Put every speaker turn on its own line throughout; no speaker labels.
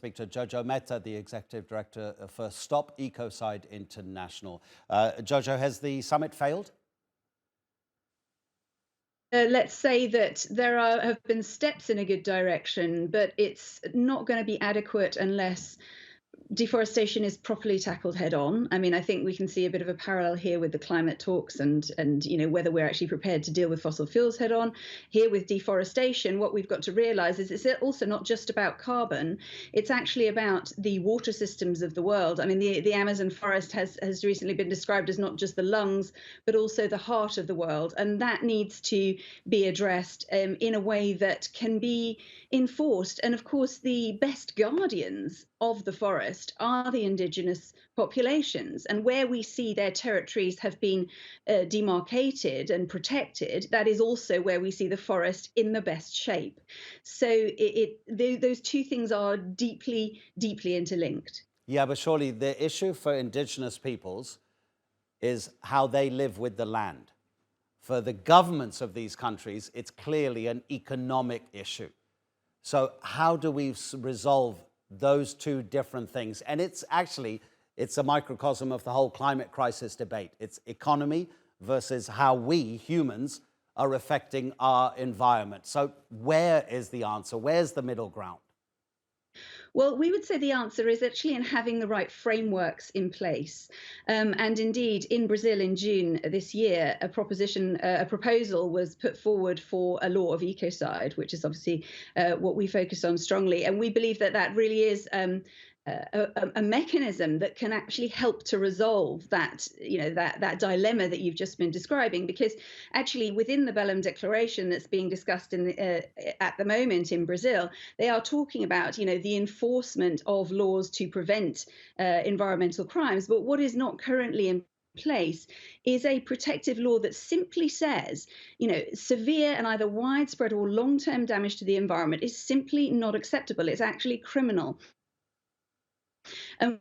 speak to Jojo Mehta, the Executive Director for Stop Ecocide International. Jojo, has the summit failed?
Let's say that have been steps in a good direction, but it's not going to be adequate unless deforestation is properly tackled head on. I mean, I think we can see a bit of a parallel here with the climate talks and whether we're actually prepared to deal with fossil fuels head on. Here with deforestation, what we've got to realize is it's also not just about carbon. It's actually about the water systems of the world. I mean, the Amazon forest has recently been described as not just the lungs, but also the heart of the world. And that needs to be addressed in a way that can be enforced. And of course, the best guardians of the forest are the indigenous populations. And where we see their territories have been demarcated and protected, that is also where we see the forest in the best shape. So those two things are deeply, deeply interlinked.
Yeah, but surely the issue for indigenous peoples is how they live with the land. For the governments of these countries, it's clearly an economic issue. So how do we resolve those two different things? And it's a microcosm of the whole climate crisis debate. It's economy versus how we humans are affecting our environment. So where is the answer? Where's the middle ground?
Well, we would say the answer is actually in having the right frameworks in place. And indeed, in Brazil in June this year, a proposal was put forward for a law of ecocide, which is obviously what we focus on strongly. And we believe that that really is a mechanism that can actually help to resolve that dilemma that you've just been describing, because actually within the Belém Declaration that's being discussed at the moment in Brazil, they are talking about the enforcement of laws to prevent environmental crimes. But what is not currently in place is a protective law that simply says, severe and either widespread or long-term damage to the environment is simply not acceptable. It's actually criminal. And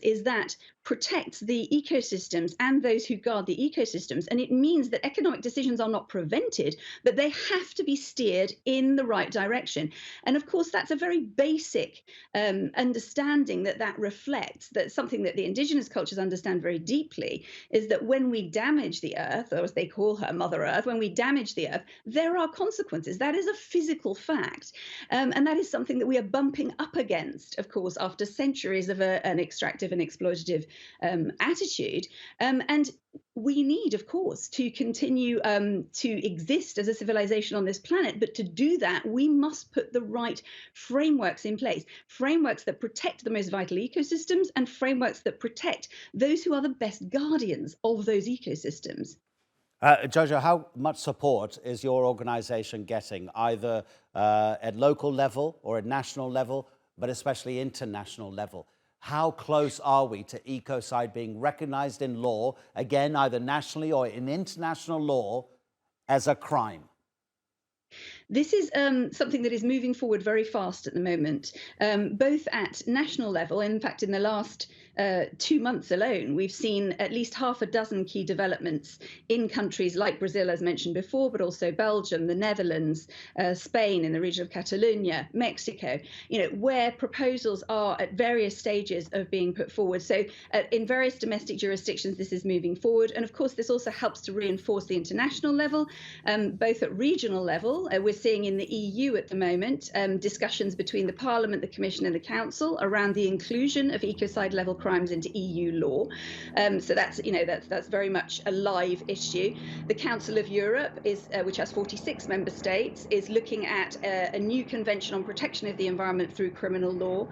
is that protects the ecosystems and those who guard the ecosystems. And it means that economic decisions are not prevented, but they have to be steered in the right direction. And of course, that's a very basic understanding that reflects that something that the indigenous cultures understand very deeply is that when we damage the earth, or as they call her, Mother Earth, when we damage the earth, there are consequences. That is a physical fact. And that is something that we are bumping up against, of course, after centuries of an extractive and exploitative attitude. And we need, of course, to continue to exist as a civilization on this planet. But to do that, we must put the right frameworks in place, frameworks that protect the most vital ecosystems and frameworks that protect those who are the best guardians of those ecosystems.
Jojo, how much support is your organization getting, either at local level or at national level, but especially international level? How close are we to ecocide being recognized in law, again, either nationally or in international law, as a crime?
This is something that is moving forward very fast at the moment, both at national level. In fact, in the last 2 months alone, we've seen at least half a dozen key developments in countries like Brazil, as mentioned before, but also Belgium, the Netherlands, Spain in the region of Catalonia, Mexico, where proposals are at various stages of being put forward. So in various domestic jurisdictions, this is moving forward. And of course, this also helps to reinforce the international level, both at regional level. We're seeing in the EU at the moment discussions between the Parliament, the Commission and the Council around the inclusion of ecocide level crimes into EU law. So that's very much a live issue. The Council of Europe which has 46 member states, is looking at a new convention on protection of the environment through criminal law,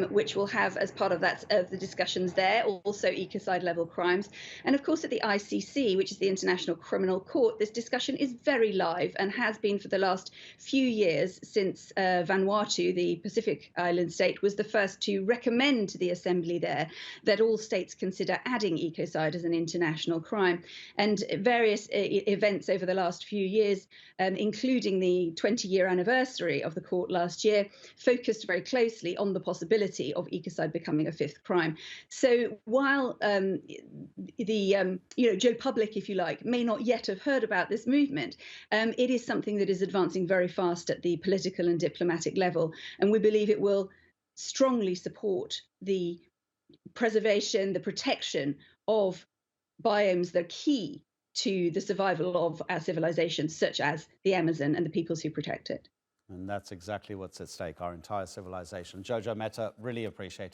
which will have, as part of the discussions there, also ecocide level crimes. And of course, at the ICC, which is the International Criminal Court, this discussion is very live and has been for the last few years, since Vanuatu, the Pacific island state, was the first to recommend to the assembly there that all states consider adding ecocide as an international crime. And various events over the last few years, including the 20-year anniversary of the court last year, focused very closely on the possibility of ecocide becoming a fifth crime. So while Joe Public, if you like, may not yet have heard about this movement, it is something that is advancing very fast at the political and diplomatic level. And we believe it will strongly support the preservation, the protection of biomes that are key to the survival of our civilization, such as the Amazon and the peoples who protect it.
And that's exactly what's at stake, our entire civilization. Jojo Mehta, really appreciate it.